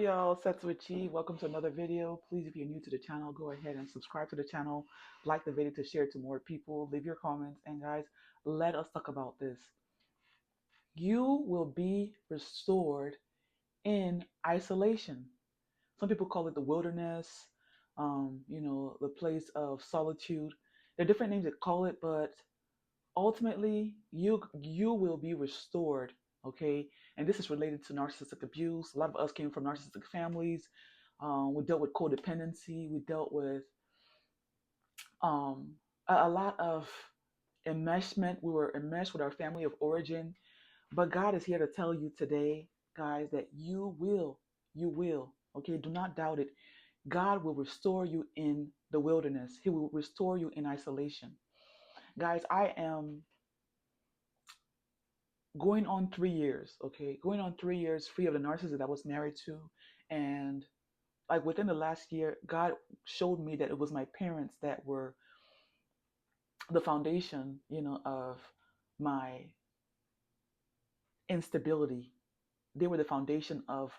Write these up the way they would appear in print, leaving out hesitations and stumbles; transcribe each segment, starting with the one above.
Hey y'all, Sets with Chi. Welcome to another video. Please, if you're new to the channel, go ahead and subscribe to the channel, like the video to share it to more people, leave your comments, and guys, let us talk about this. You will be restored in isolation. Some people call it the wilderness, the place of solitude. There are different names that call it, but ultimately you will be restored. Okay, and this is related to narcissistic abuse. A lot of us came from narcissistic families. We dealt with codependency. We dealt with um, a lot of enmeshment. We were enmeshed with our family of origin. But God is here to tell you today, guys, that you will, okay, do not doubt it. God will restore you in the wilderness. He will restore you in isolation. Guys, I am going on 3 years, okay, going on 3 years free of the narcissist that I was married to. And like within the last year, God showed me that it was my parents that were the foundation, of my instability. They were the foundation of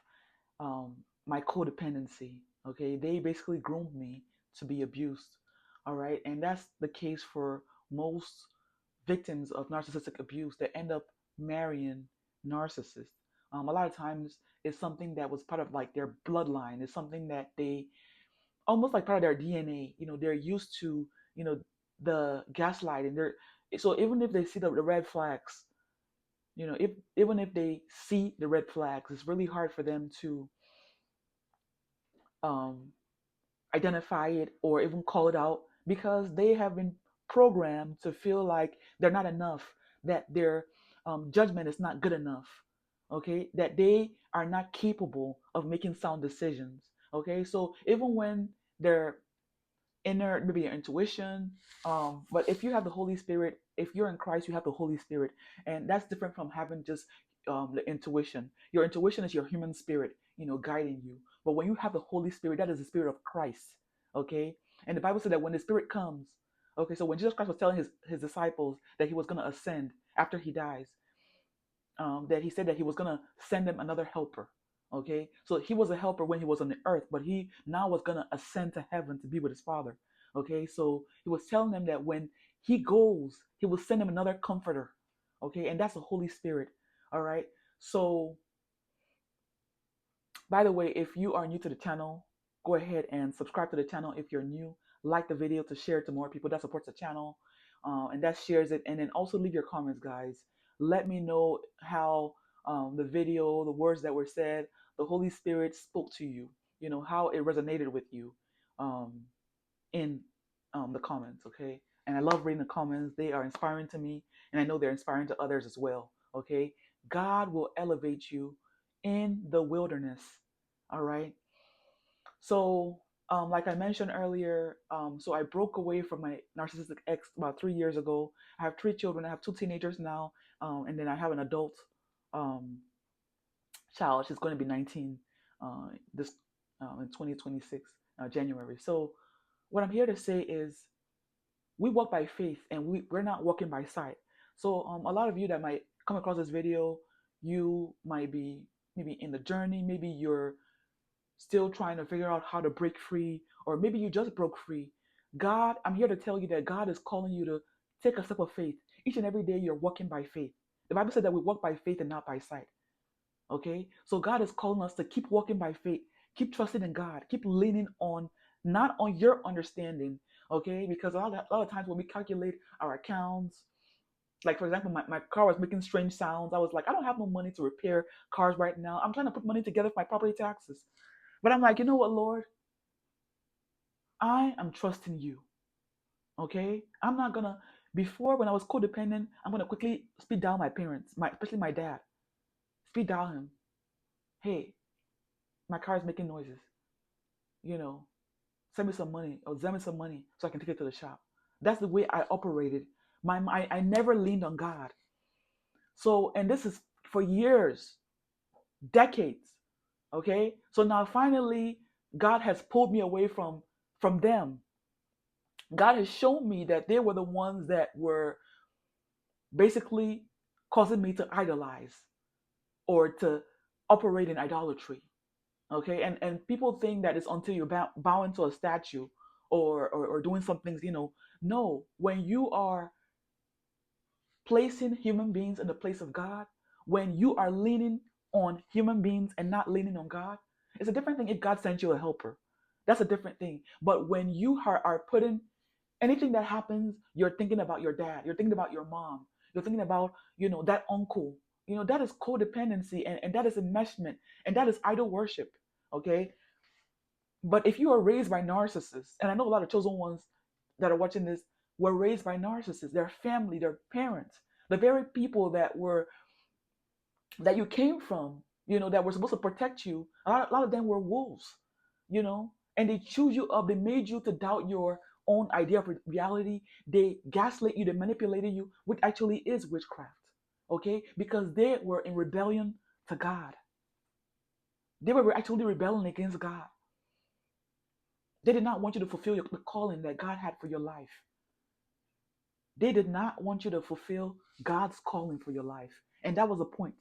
my codependency. Okay, they basically groomed me to be abused. All right, and that's the case for most victims of narcissistic abuse that end up marrying narcissists. A lot of times, it's something that was part of like their bloodline. It's something that they almost like part of their DNA. They're used to the gaslighting. They're so even if they see the red flags, if even if they see the red flags, it's really hard for them to um, identify it or even call it out because they have been programmed to feel like they're not enough, that their judgment is not good enough, okay, that they are not capable of making sound decisions, okay. So even when their inner, maybe your intuition, but if you have the Holy Spirit, if you're in Christ, you have the Holy Spirit, and that's different from having just the intuition. Your intuition is your human spirit, guiding you. But when you have the Holy Spirit, that is the Spirit of Christ, okay. And the Bible said that when the Spirit comes, okay, so when Jesus Christ was telling his disciples that he was going to ascend after he dies, that he said that he was going to send them another helper. Okay, so he was a helper when he was on the earth, but he now was going to ascend to heaven to be with his father. Okay, so he was telling them that when he goes, he will send them another comforter. Okay, and that's the Holy Spirit. All right, so by the way, if you are new to the channel, go ahead and subscribe to the channel if you're new. Like the video to share it to more people. That supports the channel, and that shares it. And then also leave your comments, guys. Let me know how the video, the words that were said, the Holy Spirit spoke to you. How it resonated with you um, in the comments. Okay. And I love reading the comments. They are inspiring to me, and I know they're inspiring to others as well. Okay. God will elevate you in the wilderness. All right. So, like I mentioned earlier, so I broke away from my narcissistic ex about 3 years ago. I have three children. I have two teenagers now, and then I have an adult um, child. She's going to be 19 this in 2026 January. So, what I'm here to say is we walk by faith, and we're not walking by sight. So, a lot of you that might come across this video, you might be maybe in the journey. Maybe you're still trying to figure out how to break free, or maybe you just broke free. God, I'm here to tell you that God is calling you to take a step of faith. Each and every day you're walking by faith. The Bible said that we walk by faith and not by sight. Okay? So God is calling us to keep walking by faith, keep trusting in God, keep leaning on not on your understanding. Okay? Because a lot of times when we calculate our accounts, like for example, my car was making strange sounds. I was like, I don't have no money to repair cars right now. I'm trying to put money together for my property taxes. But I'm like, you know what, Lord? I am trusting you. Okay? I'm not gonna before when I was codependent, I'm gonna quickly speed down my parents, especially my dad. Speed down him. Hey, my car is making noises. You know, send me some money or send me some money so I can take it to the shop. That's the way I operated. I never leaned on God. So and this is for years, decades. Okay? So now finally God has pulled me away from them. God has shown me that they were the ones that were basically causing me to idolize or to operate in idolatry. Okay, and people think that it's until you bow into a statue or doing some things, no, when you are placing human beings in the place of God, when you are leaning on human beings and not leaning on God, it's a different thing if God sent you a helper. That's a different thing. But when you are putting anything that happens, you're thinking about your dad, you're thinking about your mom, you're thinking about, that uncle. That is codependency, and that is enmeshment, and that is idol worship. Okay. But if you are raised by narcissists, and I know a lot of chosen ones that are watching this were raised by narcissists, their family, their parents, the very people that you came from, that were supposed to protect you, a lot of them were wolves, and they chewed you up, they made you to doubt your own idea of reality, they gaslit you, they manipulated you, which actually is witchcraft, okay? Because they were in rebellion to God. They were actually rebelling against God. They did not want you to fulfill the calling that God had for your life. They did not want you to fulfill God's calling for your life. And that was the point.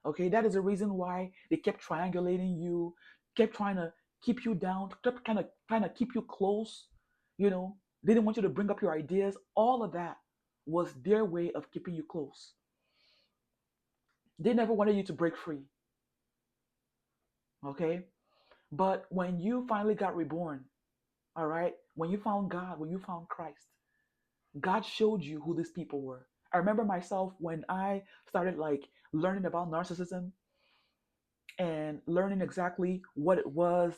Okay, that is the reason why they kept triangulating you, kept trying to keep you down, kept kind of trying to keep you close. They didn't want you to bring up your ideas. All of that was their way of keeping you close. They never wanted you to break free. Okay, but when you finally got reborn, all right, when you found God, when you found Christ, God showed you who these people were. I remember myself when I started like learning about narcissism and learning exactly what it was,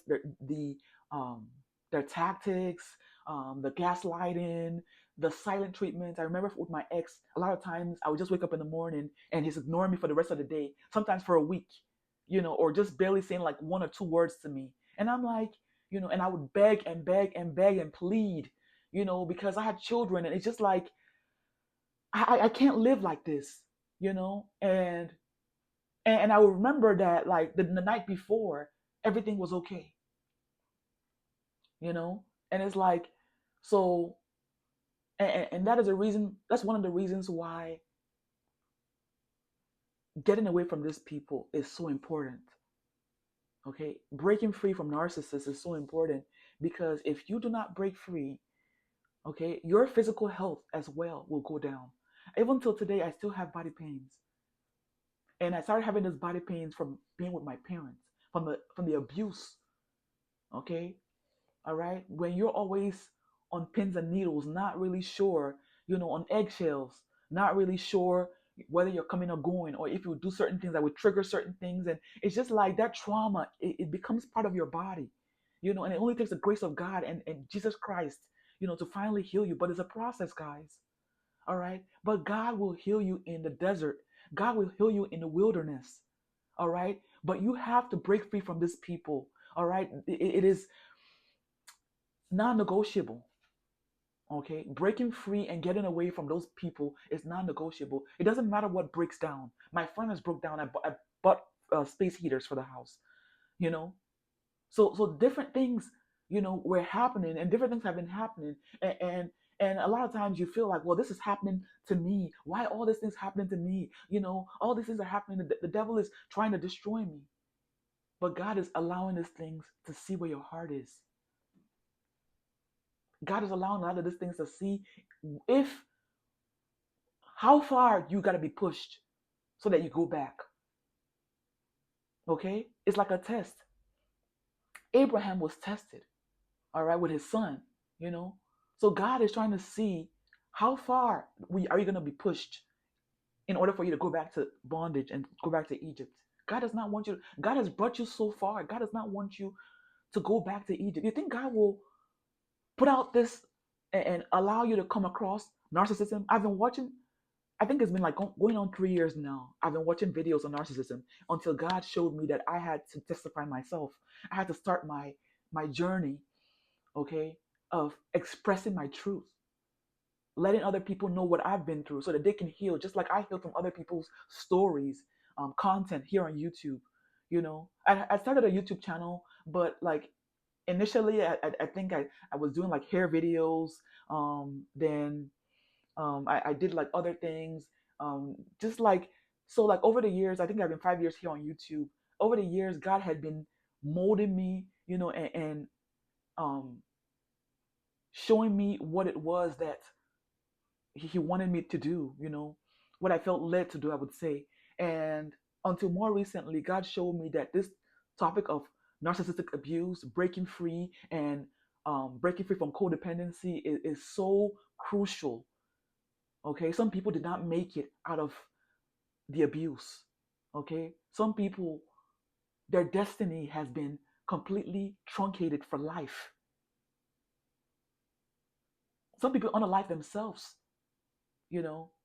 um, their tactics, the gaslighting, the silent treatments. I remember with my ex, a lot of times I would just wake up in the morning and he's ignoring me for the rest of the day, sometimes for a week, or just barely saying like one or two words to me. And I'm like, and I would beg and beg and beg and plead, because I had children, and it's just like I can't live like this, and I will remember that like the night before everything was okay, you know, and it's like so, and that is a reason. That's one of the reasons why getting away from these people is so important. Okay, breaking free from narcissists is so important because if you do not break free, okay, your physical health as well will go down. Even till today, I still have body pains. And I started having these body pains from being with my parents, from the abuse. Okay, all right. When you're always on pins and needles, not really sure, on eggshells, not really sure whether you're coming or going, or if you do certain things that would trigger certain things, and it's just like that trauma. It becomes part of your body, and it only takes the grace of God and Jesus Christ, to finally heal you. But it's a process, guys. All right. But God will heal you in the desert. God will heal you in the wilderness. All right. But you have to break free from these people. All right. It is non negotiable. Okay. Breaking free and getting away from those people is non negotiable. It doesn't matter what breaks down. My furnace broke down. I bought space heaters for the house, you know. So different things, were happening, and different things have been happening, and a lot of times you feel like, well, this is happening to me. Why all these things happening to me? All these things are happening. The devil is trying to destroy me, but God is allowing these things to see where your heart is. God is allowing a lot of these things to see if how far you got to be pushed so that you go back. Okay, it's like a test. Abraham was tested, all right, with his son, you know. So God is trying to see how far are you going to be pushed in order for you to go back to bondage and go back to Egypt. God does not want you. God has brought you so far. God does not want you to go back to Egypt. You think God will put out this and allow you to come across narcissism? I've been watching. I think it's been like going on 3 years now. I've been watching videos on narcissism until God showed me that I had to testify myself. I had to start my journey, okay, of expressing my truth, letting other people know what I've been through so that they can heal, just like I healed from other people's stories, content here on YouTube. I started a YouTube channel, but like initially, I think I was doing like hair videos. Then I did like other things, just like so like over the years, I think I've been 5 years here on YouTube. Over the years, God had been molding me, and um, showing me what it was that he wanted me to do, what I felt led to do, I would say. And until more recently, God showed me that this topic of narcissistic abuse, breaking free, and breaking free from codependency is so crucial. Okay, some people did not make it out of the abuse. Okay, some people, their destiny has been completely truncated for life. Some people unalive themselves,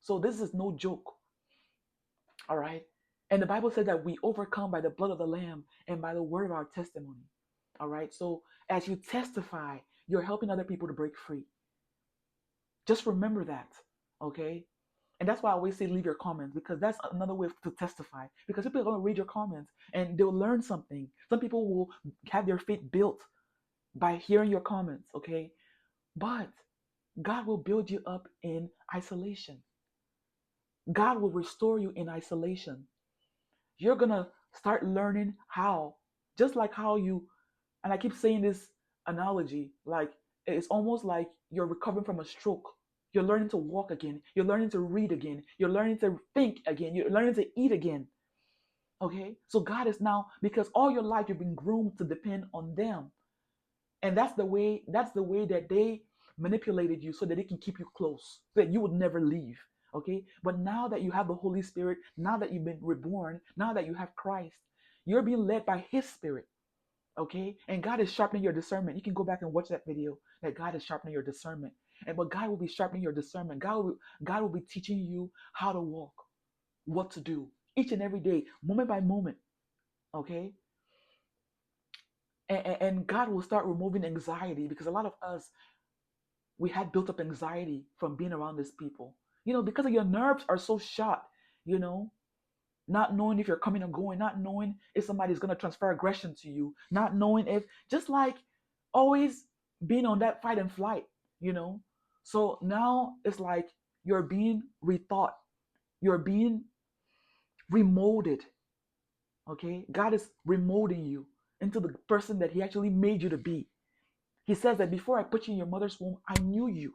So this is no joke. All right. And the Bible said that we overcome by the blood of the Lamb and by the word of our testimony. All right. So as you testify, you're helping other people to break free. Just remember that. Okay. And that's why I always say leave your comments, because that's another way to testify. Because people are going to read your comments and they'll learn something. Some people will have their faith built by hearing your comments. Okay. But God will build you up in isolation. God will restore you in isolation. You're gonna start learning how, just like how you, and I keep saying this analogy, like it's almost like you're recovering from a stroke. You're learning to walk again, you're learning to read again, you're learning to think again, you're learning to eat again. Okay, so God is now, because all your life you've been groomed to depend on them, and that's the way that they manipulated you so that they can keep you close, so that you would never leave. Okay, but now that you have the Holy Spirit, now that you've been reborn, now that you have Christ, you're being led by His Spirit. Okay, and God is sharpening your discernment. You can go back and watch that video, that God is sharpening your discernment. And but God will be sharpening your discernment. God will be teaching you how to walk, what to do each and every day, moment by moment. Okay, and God will start removing anxiety, because a lot of us, we had built up anxiety from being around these people. Because of your nerves are so shot, you know, not knowing if you're coming or going, not knowing if somebody's going to transfer aggression to you, not knowing if, just like always being on that fight and flight. So now it's like you're being rethought, you're being remolded. Okay, God is remolding you into the person that He actually made you to be. He says that before I put you in your mother's womb, I knew you.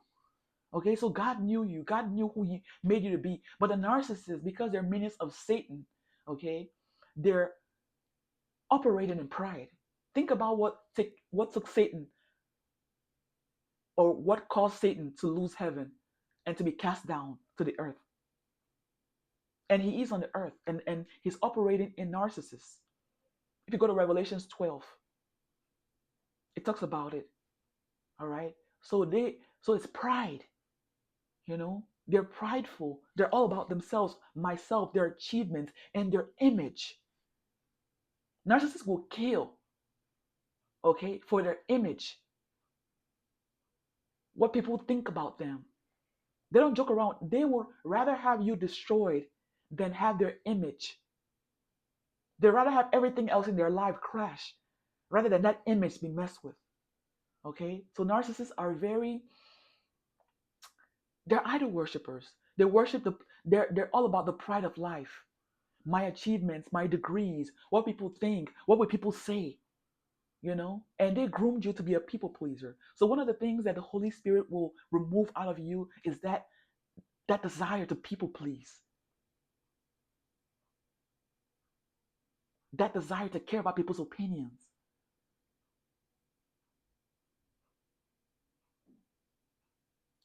Okay, so God knew you. God knew who He made you to be. But the narcissists, because they're minions of Satan, okay, they're operating in pride. Think about what took Satan, or what caused Satan to lose heaven and to be cast down to the earth. And he is on the earth, and he's operating in narcissists. If you go to Revelations 12, it talks about it. All right. So it's pride. They're prideful. They're all about themselves, myself, their achievements, and their image. Narcissists will kill, okay, for their image, what people think about them. They don't joke around. They would rather have you destroyed than have their image. They'd rather have everything else in their life crash rather than that image be messed with. Okay? So narcissists are they're idol worshippers. They worship they're all about the pride of life. My achievements, my degrees, what people think, what would people say, and they groomed you to be a people pleaser. So one of the things that the Holy Spirit will remove out of you is that desire to people please, that desire to care about people's opinions.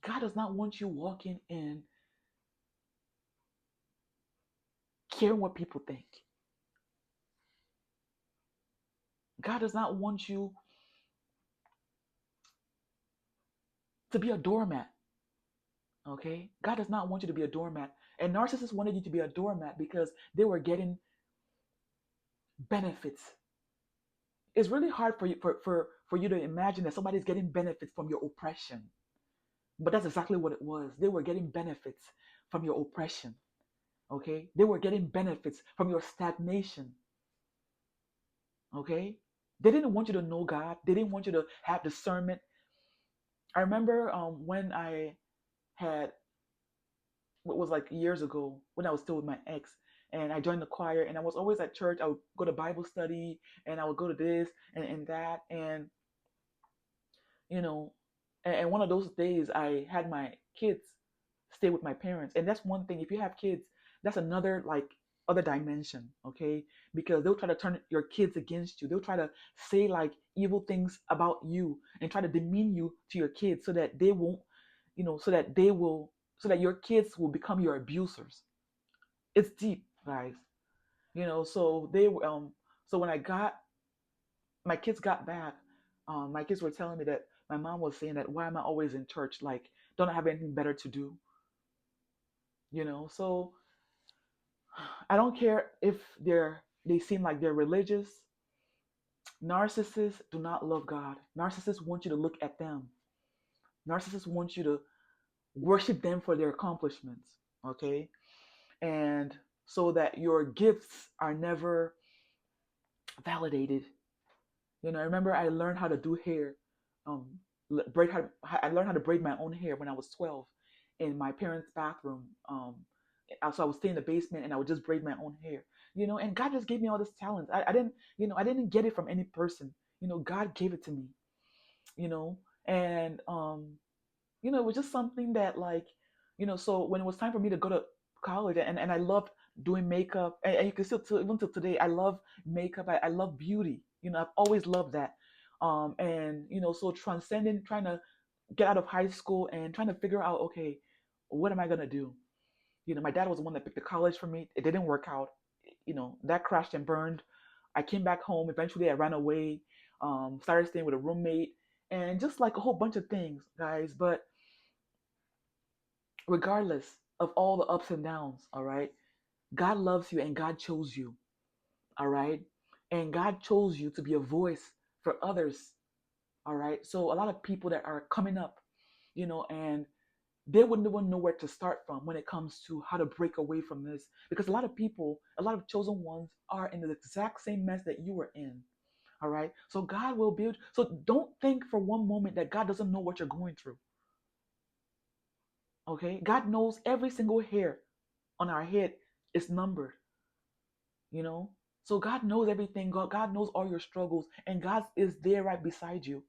God does not want you walking in caring what people think. God does not want you to be a doormat. Okay? God does not want you to be a doormat. And narcissists wanted you to be a doormat because they were getting benefits. It's really hard for you to imagine that somebody's getting benefits from your oppression. But that's exactly what it was. They were getting benefits from your oppression. Okay? They were getting benefits from your stagnation. Okay? They didn't want you to know God. They didn't want you to have discernment. I remember when I had, what was like years ago, when I was still with my ex, and I joined the choir, and I was always at church. I would go to Bible study, and I would go to this and that, and you know, and one of those days I had my kids stay with my parents, and that's one thing. If you have kids, that's another like other dimension, okay? Because they'll try to turn your kids against you. They'll try to say like evil things about you and try to demean you to your kids so that they won't, so that your kids will become your abusers. It's deep, guys. So so when I got my kids got back, my kids were telling me that my mom was saying that why am I always in church? Like, don't I have anything better to do? So I don't care if they seem like they're religious. Narcissists do not love God. Narcissists want you to look at them. Narcissists want you to worship them for their accomplishments. Okay? And so that your gifts are never validated. I remember I learned how to do hair. Um, I learned how to braid my own hair when I was 12 in my parents' bathroom. So I would stay in the basement and I would just braid my own hair. And God just gave me all this talent. I didn't get it from any person. God gave it to me. You know, and it was just something that like, so when it was time for me to go to college, and I loved doing makeup, and you can still even till today, I love makeup. I love beauty. I've always loved that. And so transcending, trying to get out of high school and trying to figure out, okay, what am I gonna do? My dad was the one that picked the college for me. It didn't work out. That crashed and burned. I came back home. Eventually, I ran away. Started staying with a roommate, and just like a whole bunch of things, guys. But regardless of all the ups and downs, all right, God loves you and God chose you, all right, and God chose you to be a voice for others, all right. So a lot of people that are coming up, and they wouldn't even know where to start from when it comes to how to break away from this, because a lot of people, a lot of chosen ones are in the exact same mess that you were in. All right. So God will build. So don't think for one moment that God doesn't know what you're going through. Okay. God knows every single hair on our head is numbered, you know? So God knows everything. God knows all your struggles, and God is there right beside you.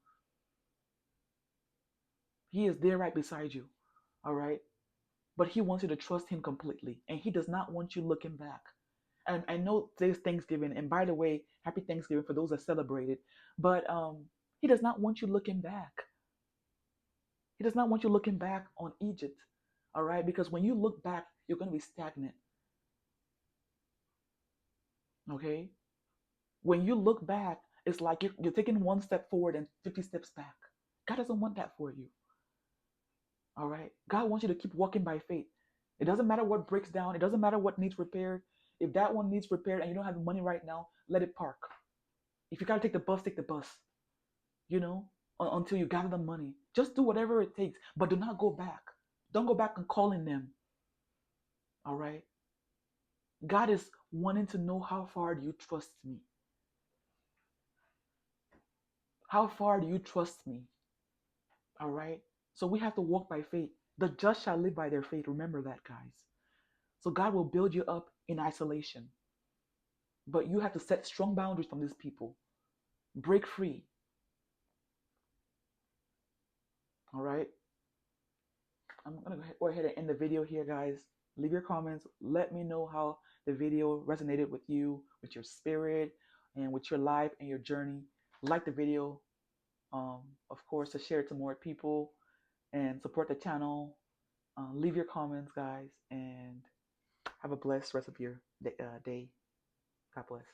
He is there right beside you. All right. But He wants you to trust Him completely, and He does not want you looking back. And I know today's Thanksgiving, and by the way, happy Thanksgiving for those that celebrate it. But He does not want you looking back. He does not want you looking back on Egypt. All right. Because when you look back, you're going to be stagnant. Okay. When you look back, it's like you're taking one step forward and 50 steps back. God doesn't want that for you. All right. God wants you to keep walking by faith. It doesn't matter what breaks down, it doesn't matter what needs repaired. If that one needs repaired and you don't have the money right now, let it park. If you got to take the bus, take the bus, until you gather the money. Just do whatever it takes, but do not go back. Don't go back and calling them. All right. God is wanting to know, how far do you trust me? How far do you trust me? All right. So we have to walk by faith. The just shall live by their faith. Remember that, guys. So God will build you up in isolation. But you have to set strong boundaries from these people. Break free. All right. I'm going to go ahead and end the video here, guys. Leave your comments. Let me know how the video resonated with you, with your spirit, and with your life and your journey. Like the video, of course, to share it to more people and support the channel. Leave your comments, guys, and have a blessed rest of your day. God bless.